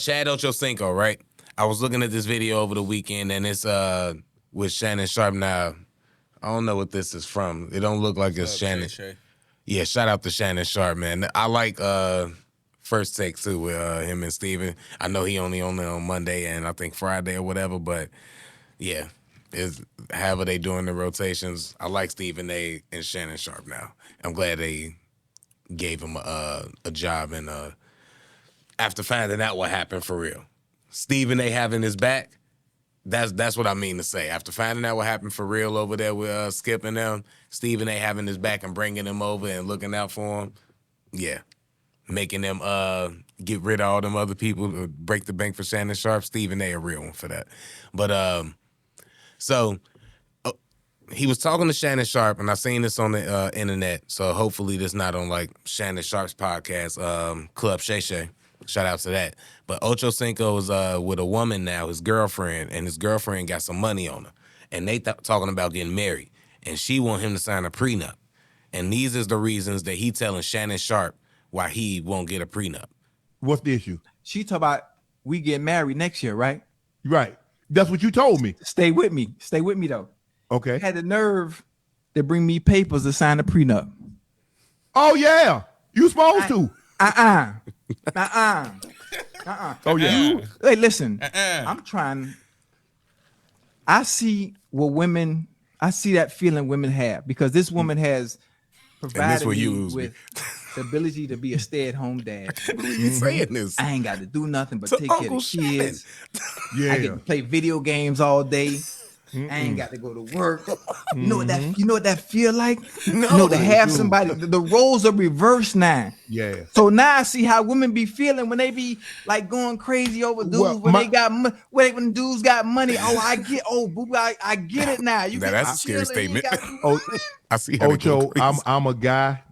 Chad Ochocinco, right? I was looking at this video over the weekend, and it's with Shannon Sharp. Now, I don't know what this is from. It don't look like it's Shannon. Shay. Yeah, shout out to Shannon Sharp, man. I like First Take too with him and Steven. I know he only on Monday and I think Friday or whatever, but yeah, is however they doing the rotations. I like Stephen A. and Shannon Sharp now. I'm glad they gave him a job, and after finding out what happened for real, Stephen A. having his back. That's what I mean to say. After finding out what happened for real over there with Skip and them, Stephen A. having his back and bringing him over and looking out for him, yeah, making them get rid of all them other people to break the bank for Shannon Sharp. Stephen A. a real one for that. But so he was talking to Shannon Sharp, and I seen this on the internet. So hopefully this not on like Shannon Sharp's podcast, Club Shay Shay. Shout out to that. But Ochocinco is with a woman now, his girlfriend, and his girlfriend got some money on her. And they talking about getting married. And she want him to sign a prenup. And these is the reasons that he telling Shannon Sharp why he won't get a prenup. What's the issue? She talk about we get married next year, right? Right. That's what you told me. Stay with me. Stay with me, though. Okay. Had the nerve to bring me papers to sign a prenup. Oh, yeah. You supposed to. Oh, yeah. Hey, listen. I'm trying. I see that feeling women have, because this woman has provided me with the ability to be a stay-at-home dad. I believe you saying this. I ain't got to do nothing but To take care of Uncle the kids. Yeah. I get to play video games all day. I ain't got to go to work. You know what that feel like? No, to have somebody. The roles are reversed now. Yeah. So now I see how women be feeling when they be like going crazy over dudes when dudes got money. I get it now. That's a scary statement. I see how Ocho, I'm a guy,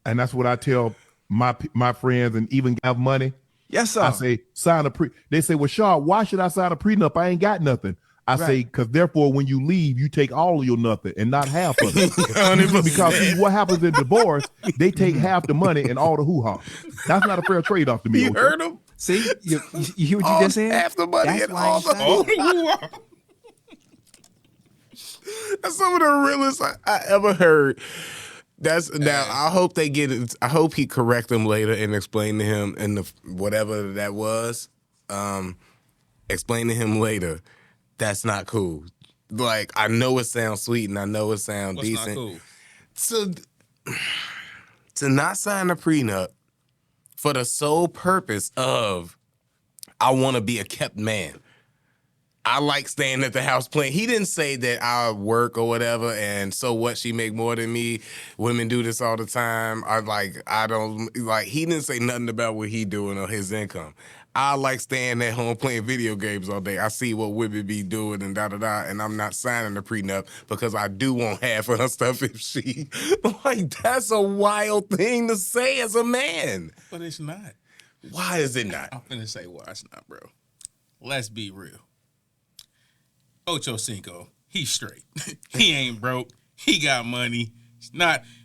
and that's what I tell my friends, and even have money. Yes, sir. I say sign a They say, well, Shaw, why should I sign a prenup? I ain't got nothing. I say, because therefore, when you leave, you take all of your nothing and not half of it. Because see, what happens in divorce, they take half the money and all the hoo-ha. That's not a fair trade-off to me. You Ocho. heard him? See, you hear what you just said? Half the money That's and why all I'm the hoo-ha. That's some of the realest I ever heard. Now I hope they get it. I hope he correct them later and explain to him and whatever that was. Explain to him later. That's not cool. Like, I know it sounds sweet and I know it sounds decent. Not cool? To not sign a prenup for the sole purpose of I want to be a kept man. I like staying at the house playing. He didn't say that I work or whatever, and so what, she make more than me. Women do this all the time. He didn't say nothing about what he doing or his income. I like staying at home playing video games all day. I see what women be doing and da-da-da, and I'm not signing a prenup because I do want half of her stuff if she... Like, that's a wild thing to say as a man. But it's not. Why is it not? I'm finna say why it's not, bro. Let's be real. Ochocinco, he's straight. He ain't broke. He got money.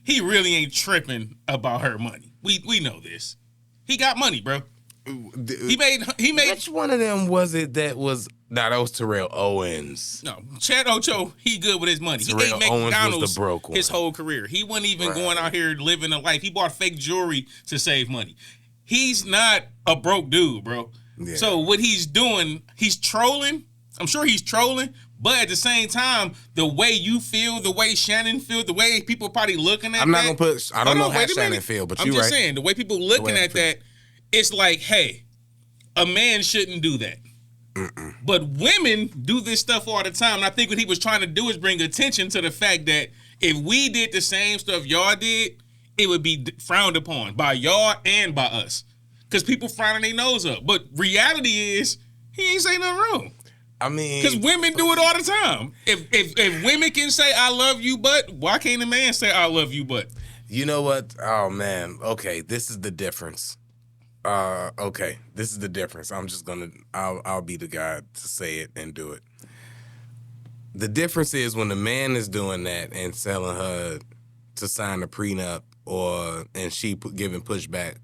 He really ain't tripping about her money. We know this. He got money, bro. He made. Which one of them was it that was? Nah, that was Terrell Owens. No, Chad Ocho, he good with his money. Terrell he ate Owens McDonald's was the broke one. his whole career. He wasn't even going out here living a life. He bought fake jewelry to save money. He's not a broke dude, bro. Yeah. So what he's doing, he's trolling. I'm sure he's trolling, but at the same time, the way you feel, the way Shannon feels, the way people probably looking at I don't know how Shannon feel, but you're right. I'm just saying, the way people looking at that, it's like, hey, a man shouldn't do that. But women do this stuff all the time. And I think what he was trying to do is bring attention to the fact that if we did the same stuff y'all did, it would be frowned upon by y'all and by us. Because people frowning their nose up. But reality is, he ain't saying nothing wrong. I mean, because women do it all the time. If women can say I love you, but why can't a man say I love you, but? You know what? Oh man. Okay, this is the difference. This is the difference. I'll be the guy to say it and do it. The difference is when the man is doing that and telling her to sign a prenup and she giving pushback.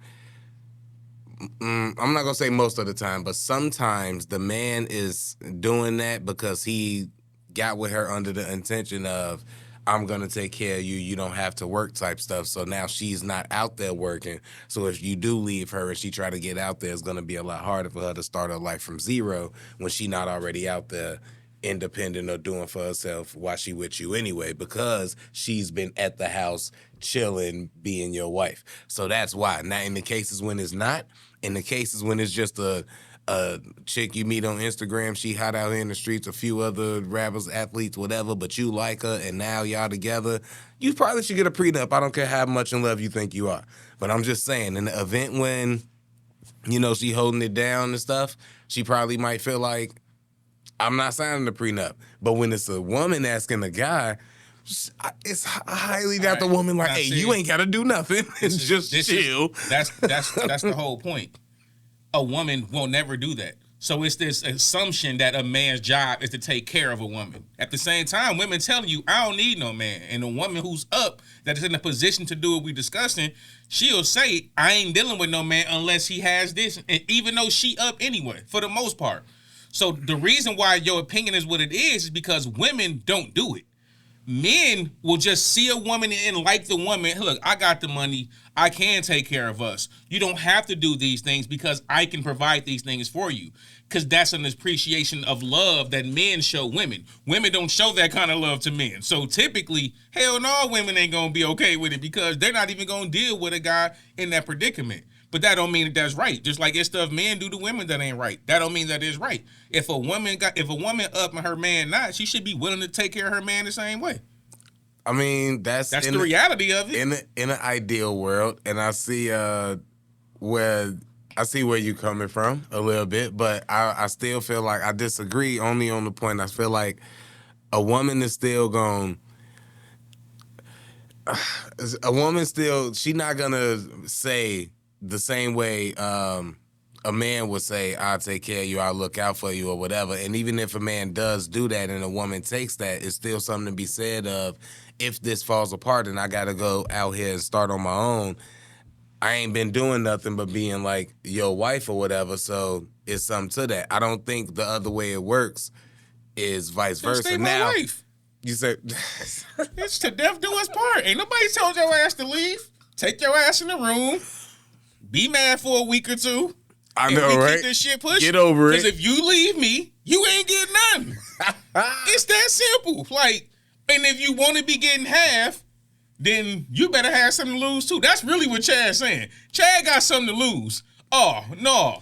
I'm not gonna say most of the time, but sometimes the man is doing that because he got with her under the intention of, I'm gonna take care of you, you don't have to work type stuff. So now she's not out there working. So if you do leave her and she try to get out there, it's gonna be a lot harder for her to start her life from zero when she not already out there independent or doing for herself while she with you anyway, because she's been at the house chilling, being your wife. So that's why. Now in the cases when it's not, in the cases when it's just a chick you meet on Instagram, she hot out here in the streets, a few other rappers, athletes, whatever, but you like her and now y'all together, you probably should get a prenup. I don't care how much in love you think you are. But I'm just saying, in the event when, you know, she holding it down and stuff, she probably might feel like, I'm not signing the prenup. But when it's a woman asking a guy, it's highly doubt the woman like, hey, you ain't got to do nothing. It's just chill. That's the whole point. A woman will never do that. So it's this assumption that a man's job is to take care of a woman. At the same time, women tell you, I don't need no man. And a woman who's up, that is in a position to do what we're discussing, she'll say, I ain't dealing with no man unless he has this. And even though she up anyway, for the most part. So the reason why your opinion is what it is because women don't do it. Men will just see a woman and like the woman. Look, I got the money. I can take care of us. You don't have to do these things because I can provide these things for you. Because that's an appreciation of love that men show women. Women don't show that kind of love to men. So typically, hell no, women ain't going to be okay with it because they're not even going to deal with a guy in that predicament. But that don't mean that that's right. Just like it's stuff men do to women that ain't right. That don't mean that is right. If a woman up and her man not, she should be willing to take care of her man the same way. I mean, that's the reality of it. In an ideal world, and I see where you're coming from a little bit, but I still feel like I disagree only on the point. I feel like a woman is still going. A woman still, she not gonna say the same way a man would say, I'll take care of you, I'll look out for you or whatever. And even if a man does do that and a woman takes that, it's still something to be said of, if this falls apart and I got to go out here and start on my own, I ain't been doing nothing but being like your wife or whatever, so it's something to that. I don't think the other way it works is vice versa. Stay now, my wife. You said... It's to death do us part. Ain't nobody told your ass to leave. Take your ass in the room. Be mad for a week or two. I know, right? Keep this shit pushing. Get over it. Because if you leave me, you ain't getting nothing. It's that simple. Like, and if you want to be getting half, then you better have something to lose too. That's really what Chad's saying. Chad got something to lose. Oh, no.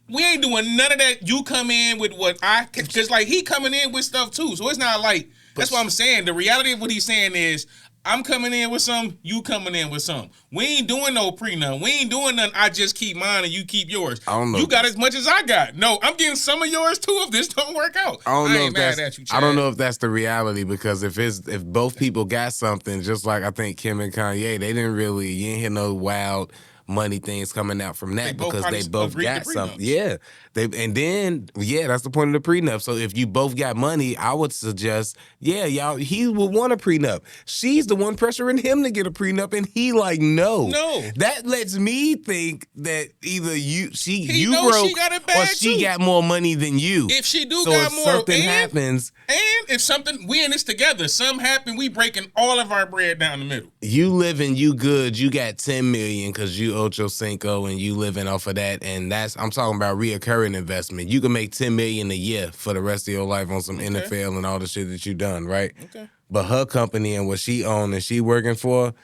We ain't doing none of that. You come in with what because like he coming in with stuff too. So it's not like, that's what I'm saying. The reality of what he's saying is, I'm coming in with some, you coming in with some. We ain't doing no prenup. We ain't doing nothing. I just keep mine and you keep yours. I don't know. You got as much as I got. No, I'm getting some of yours too if this don't work out. I ain't mad at you, Chad. I don't know if that's the reality, because if both people got something, just like I think Kim and Kanye, they didn't really, you ain't hear no wild money things coming out from that because they both got something. Yeah. That's the point of the prenup. So if you both got money, I would suggest, y'all, he would want a prenup. She's the one pressuring him to get a prenup, and he like, no. That lets me think that either you broke or she got more money than you. If she got more, something happens, and if something, we in this together, something happen, we breaking all of our bread down the middle. You living, you good, you got 10 million because you owed your Cinco and you living off of that, and I'm talking about reoccurring investment. You can make 10 million a year for the rest of your life on some NFL and all the shit that you done, right? Okay. But her company and what she owned and she working for,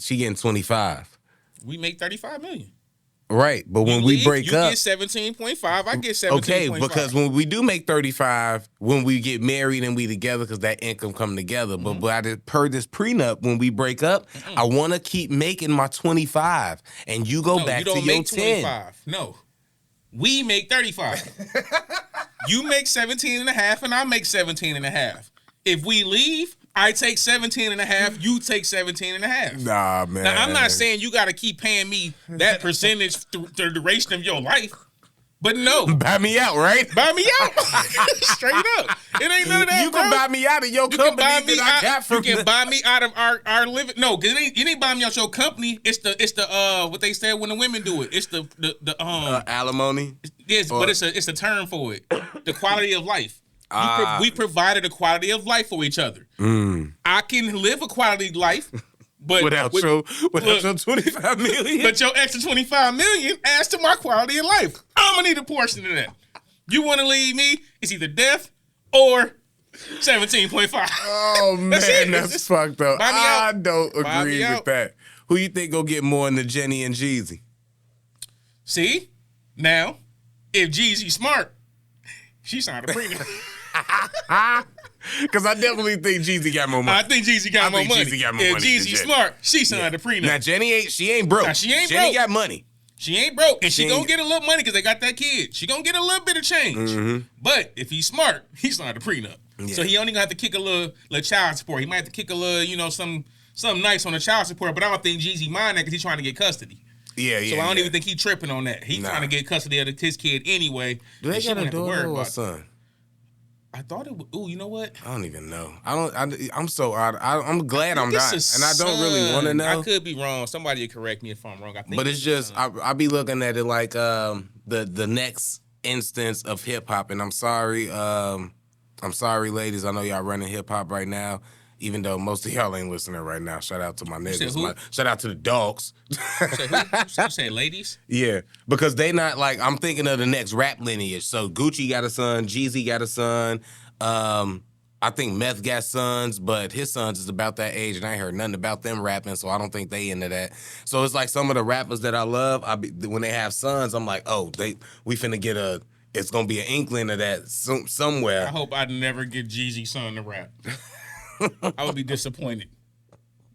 she getting 25. We make 35 million. Right, but when we break up, you get 17.5. I get 17.5. Okay, because when we do make 35, when we get married and we together, because that income come together. Mm-hmm. But per this prenup, when we break up, I want to keep making my 25, and you go back to your 10. 25. No, we make 35. You make 17 and a half, and I make 17 and a half. If we leave, I take 17 and a half, you take 17 and a half. Nah, man. Now, I'm not saying you got to keep paying me that percentage through the duration of your life. But no. Buy me out, right? Buy me out. Straight up. It ain't none of that, You can buy me out of your company that I got from You can buy me out of our living. No, because it ain't buy me out your company. It's the what they said when the women do it. It's the alimony. Yes, but it's a term for it. The quality of life. We provided a quality of life for each other. I can live a quality life, but without your 25 million. But your extra 25 million adds to my quality of life. I'm gonna need a portion of that. You want to leave me? It's either death or 17.5. Oh man, that's fucked up. I don't agree with out. that. Who you think go get more in the Jenny and Jeezy? See, now if Jeezy smart, she signed a prenup. Because I definitely think Jeezy got more money. I think Jeezy got more money. If Jeezy smart, she signed a prenup. Now Jenny ain't broke. Jenny got money. She ain't broke, and she gonna get a little money because they got that kid. She gonna get a little bit of change. But if he's smart, he signed a prenup. Yeah. So he only gonna have to kick a little child support. He might have to kick a little, something nice on the child support. But I don't think Jeezy mind that because he's trying to get custody. Yeah. So I don't even think he's tripping on that. He's trying to get custody of his kid anyway. Do they got a daughter or a son? I thought it was. Ooh, you know what? I don't even know. I'm so odd. I'm glad I'm not, and I don't really want to know. I could be wrong. Somebody will correct me if I'm wrong. I think but it's just I be looking at it like the next instance of hip hop, and I'm sorry, ladies. I know y'all running hip hop right now. Even though most of y'all ain't listening right now, shout out to my niggas. Shout out to the dogs. You say ladies? Yeah, because they not like, I'm thinking of the next rap lineage. So Gucci got a son, Jeezy got a son. I think Meth got sons, but his sons is about that age, and I ain't heard nothing about them rapping, so I don't think they into that. So it's like some of the rappers that I love, when they have sons, I'm like, oh, we finna get it's gonna be an inkling of that somewhere. I hope I never get Jeezy's son to rap. I would be disappointed,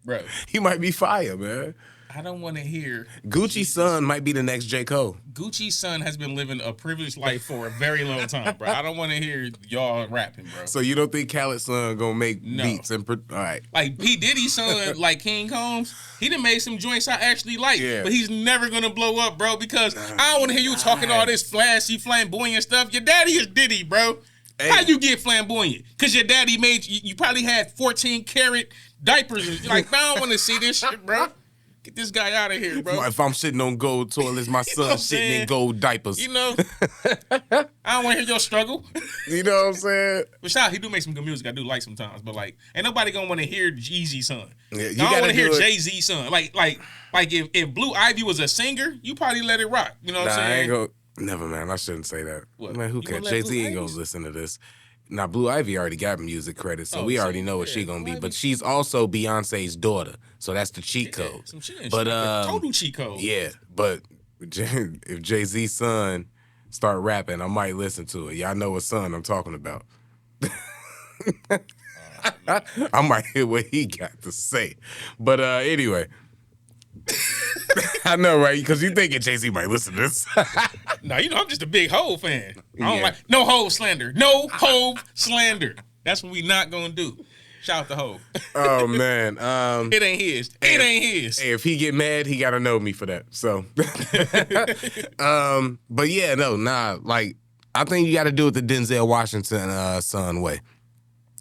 bro. He might be fire, man. I don't want to hear. Gucci's son might be the next J. Cole. Gucci's son has been living a privileged life for a very long time, bro. I don't want to hear y'all rapping, bro. So you don't think Khaled's son gonna make beats and all right? Like P. Diddy's son, like King Combs, he done made some joints I actually like, but he's never gonna blow up, bro. Because I don't want to hear you talking all this flashy, flamboyant stuff. Your daddy is Diddy, bro. Hey. How you get flamboyant? Because your daddy made you probably had 14 karat diapers. And you're like, I don't want to see this shit, bro. Get this guy out of here, bro. If I'm sitting on gold toilets, my son's sitting in gold diapers. You know, I don't want to hear your struggle. You know what I'm saying? But shout, he do make some good music. I do like sometimes, but like, ain't nobody gonna want to hear Jeezy's son. Yeah, I don't want to hear Jay-Z's son. Like if Blue Ivy was a singer, you probably let it rock. You know what I'm saying? Never, man. I shouldn't say that. What? Man, who cares? Jay-Z ain't gonna listen to this. Now, Blue Ivy already got music credits, so we already know what she gonna be. But she's also Beyonce's daughter, so that's the cheat code. But total cheat code. Yeah, but if Jay-Z's son start rapping, I might listen to it. Y'all know what son I'm talking about. I might hear what he got to say. But anyway. I know, right? Because you thinking Jay-Z might listen to this. No, I'm just a big Hov fan. I don't like no Hov slander. No Hov slander. That's what we not gonna do. Shout out to Hov. Oh man, it ain't his. It ain't his. Hey, if he get mad, he gotta know me for that. So, but yeah, like I think you got to do it the Denzel Washington son way.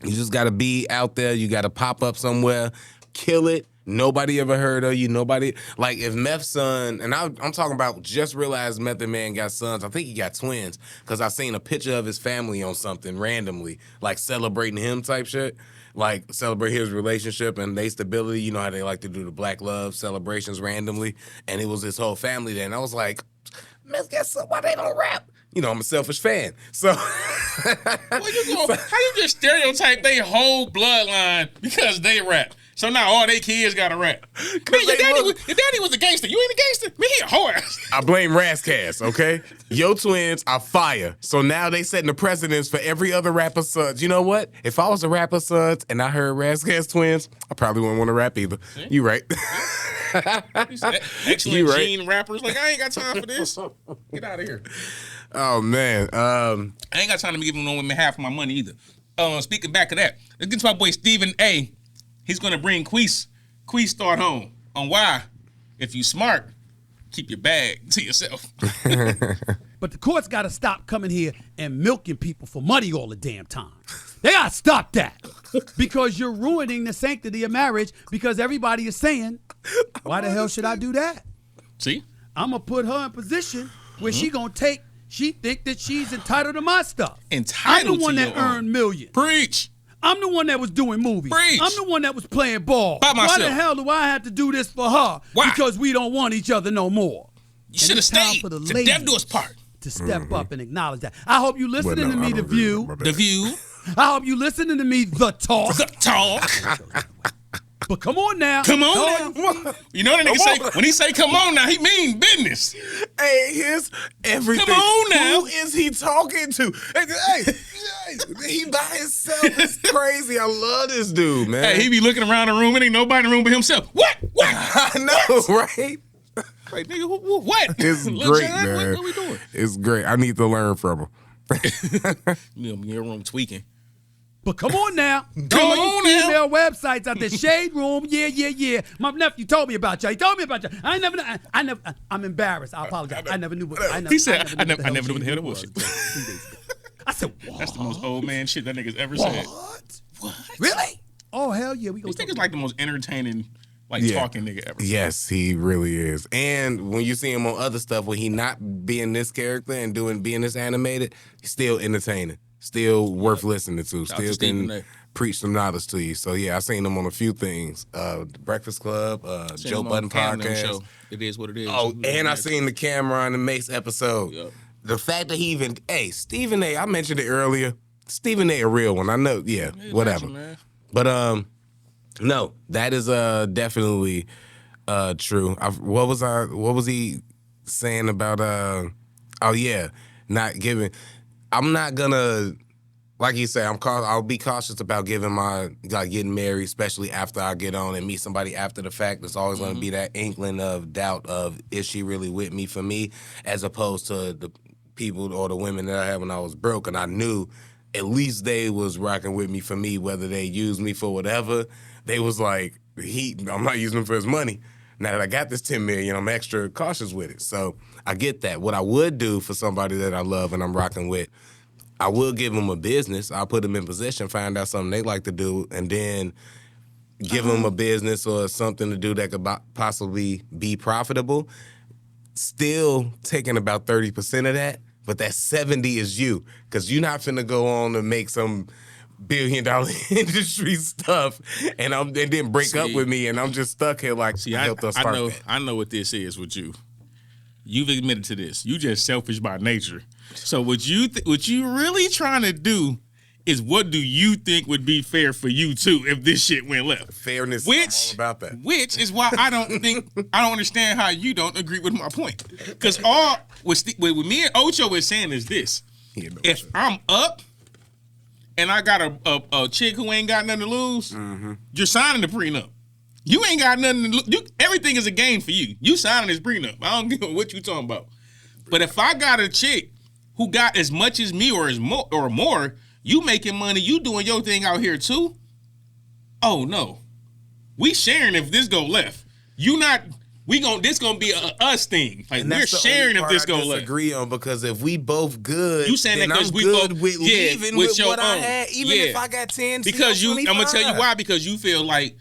You just got to be out there. You got to pop up somewhere, kill it. Nobody ever heard of you. Nobody, like if Meth's son, and I'm talking about just realized Method Man got sons. I think he got twins because I seen a picture of his family on something randomly, like celebrating him type shit, like celebrate his relationship and their stability. You know how they like to do the Black Love celebrations randomly, and it was his whole family there. And I was like, Meth got son, why they don't rap? You know, I'm a selfish fan. So, how you just stereotype their whole bloodline because they rap? So now all they kids got to rap. Man, your daddy was a gangster. You ain't a gangster? Man, he a whore. I blame Razzcast, okay? Your twins are fire. So now they setting the precedence for every other rapper's sons. You know what? If I was a rapper's sons and I heard Razzcast twins, I probably wouldn't want to rap either. See? You right. Excellent gene rappers. Like, I ain't got time for this. Get out of here. Oh, man. I ain't got time to be giving no women half of my money either. Speaking back of that, let's get to my boy Stephen A. He's going to bring Queese Start home on why, if you smart, keep your bag to yourself. But the courts got to stop coming here and milking people for money all the damn time. They got to stop that because you're ruining the sanctity of marriage because everybody is saying, why the hell should I do that? See? I'm going to put her in position where she going to she think that she's entitled to my stuff. Entitled I'm the one to that your own. earned millions. Preach. I'm the one that was doing movies. Preach. I'm the one that was playing ball. By myself. Why the hell do I have to do this for her? Why? Because we don't want each other no more. You should have stayed. To death do us part. To step up and acknowledge that. I hope you listening to me, The View. The View. I hope you listening to me, The Talk. The Talk. But come on now. Come on now. You know what that nigga say? When he say come on now, he mean business. Hey, here's everything. Come on now. Who is he talking to? Hey, he by himself. It's crazy. I love this dude, man. Hey, he be looking around the room. It ain't nobody in the room but himself. What? I know, right? Like, nigga, what? It's Lil great, John, man. What we doing? It's great. I need to learn from him. You know, in your room tweaking. But come on now. Come All on you now. female websites out there, Shade Room, yeah. My nephew told me about y'all. He told me about y'all. I'm embarrassed. I apologize. I never knew what. He said, I never knew what the hell it was. I said, what? That's the most old man shit that nigga's ever said. What? Really? Oh, hell yeah. We This gonna nigga's like the most entertaining, talking nigga ever. Yes, he really is. And when you see him on other stuff, when he not being this character and being this animated, he's still entertaining, still worth listening to, still can preach some knowledge to you. So yeah, I seen him on a few things. Breakfast Club, Joe Budden podcast. Show. It is what it is. Oh, and I seen the Cameron and Mace episode. Yep. The fact that he even, Stephen A. I mentioned it earlier. Stephen A. a real one. I know. Yeah, whatever. Man. But no, that is definitely true. What was he saying about not giving? I'm not gonna, like you said, I'll be cautious about getting married, especially after I get on and meet somebody after the fact. There's always gonna be that inkling of doubt of, is she really with me for me, as opposed to the people or the women that I had when I was broke, and I knew at least they was rocking with me for me, whether they used me for whatever. They was like, I'm not using him for his money. Now that I got this $10 million, I'm extra cautious with it. So I get that. What I would do for somebody that I love and I'm rocking with, I will give them a business. I'll put them in position, find out something they like to do, and then give them a business or something to do that could possibly be profitable. Still taking about 30% of that, but that 70 is you, because you're not finna go on to make some billion-dollar industry stuff and then break up with me, and I'm just stuck here like, I know what this is with you. You've admitted to this. You just selfish by nature. So what you really trying to do is, what do you think would be fair for you too if this shit went left? Fairness, I'm all about that. Which is why I don't understand how you don't agree with my point. Because what me and Ocho is saying is this: if I'm up and I got a chick who ain't got nothing to lose, you're signing the prenup. You ain't got nothing to lose. Everything is a game for you. You signing this prenup. I don't give a what you talking about. But if I got a chick who got as much as me or more, you making money, you doing your thing out here too. Oh no, we sharing if this go left. This gonna be a us thing. Like, we're sharing if this go left. Agree on, because if we both good, you saying then that because I'm we good both with leaving with your what own. I had, even if I got 10. Because I'm gonna tell you why. Because you feel like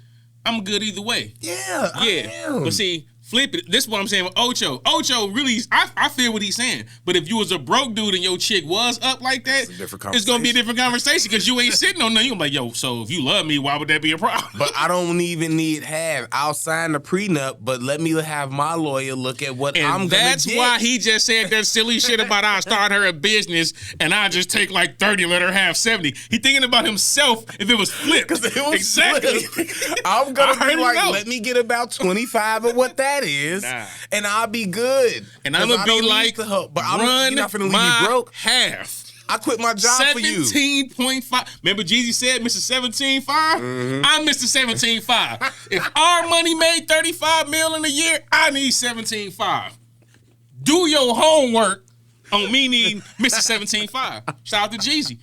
I'm good either way. Yeah, I am. But see, flip it. This is what I'm saying with Ocho. Ocho really, I feel what he's saying. But if you was a broke dude and your chick was up like that, it's gonna be a different conversation, because you ain't sitting on nothing. You gonna be like, yo, so if you love me, why would that be a problem? But I don't even need half. I'll sign the prenup, but let me have my lawyer look at what I'm gonna get. That's why he just said that silly shit about I'll start her a business and I just take like 30 and let her have 70. He thinking about himself if it was flipped. Exactly. I'm gonna be like, let me get about 25 of what that is, and I'll be good. And I'm gonna be like, but run you're not finna leave my me broke. half. I quit my job for you. 17.5. Remember Jeezy said Mr. 17.5? I'm Mr. 17.5. If our money made 35 million a year, I need 17.5. Do your homework on me needing Mr. 17.5. Shout out to Jeezy.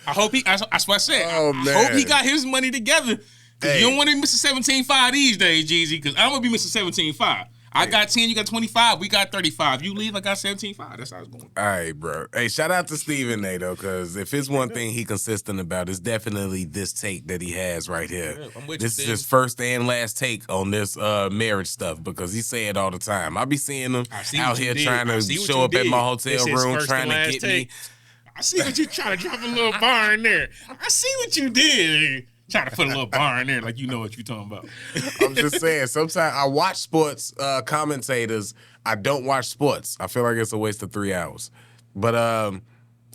I hope that's what I said. I hope he got his money together. Cause you don't want to be Mr. 17.5 these days, Jeezy, because I'm gonna be Mr. 17.5. I got 10, you got 25, we got 35. You leave, I got 17.5. That's how it's going. All right, bro. Hey, shout out to Stephen A, though, because if it's one thing he consistent about, it's definitely this take that he has right here. Yeah, I'm with this you, is his first and last take on this marriage stuff because he say it all the time. I be seeing him out here trying to show up at my hotel room trying to get me. I see what you trying to drop a little bar in there. I see what you did. Trying to put a little bar in there like you know what you talking about. I'm just saying, sometimes I watch sports commentators. I don't watch sports. I feel like it's a waste of 3 hours. But,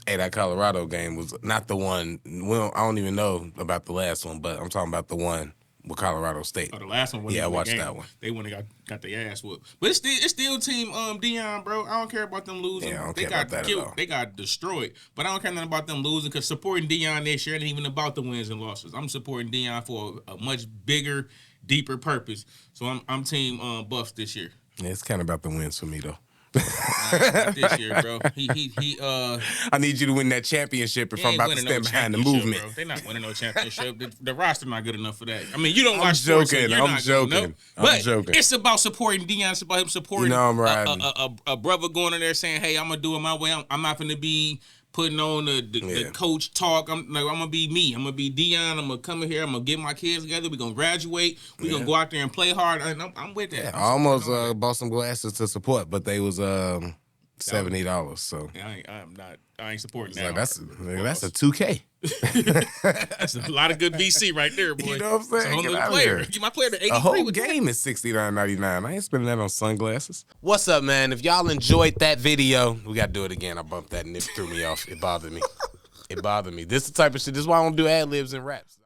hey, that Colorado game was not the one. Well, I don't even know about the last one, but I'm talking about the one with Colorado State. Oh, the last one. Yeah, I watched that one. They went and got their ass whooped. But it's still team Deion, bro. I don't care about them losing. Yeah, I don't they care got about that killed. at all. They got destroyed. But I don't care nothing about them losing because supporting Deion this year ain't even about the wins and losses. I'm supporting Deion for a much bigger, deeper purpose. So I'm team Buffs this year. Yeah, it's kind of about the wins for me, though. Not this year, bro. I need you to win that championship if I'm about to stand behind the movement. Bro. They're not winning no championship. The roster not good enough for that. I mean, you don't I'm watch sports, so joking. you're I'm not joking. Gonna know. I'm But joking. it's about supporting Deion. It's about him supporting I'm riding. a brother going in there saying, "Hey, I'm gonna do it my way. I'm not gonna be putting on the coach talk. I'm gonna be me. I'm gonna be Deion. I'm gonna come in here. I'm gonna get my kids together. We're gonna graduate. We're gonna go out there and play hard. I'm with that. Yeah, I almost bought some glasses to support, but they was $70. So I ain't supporting like, that. that's a $2K. That's a lot of good VC right there, boy. You know what I'm saying? Get Get out of here. Get my player to 83. A whole with that. game is $69.99. I ain't spending that on sunglasses. What's up, man? If y'all enjoyed that video, we got to do it again. I bumped that and it threw me off. It bothered me. It bothered me. This is the type of shit. This is why I don't do ad libs and raps.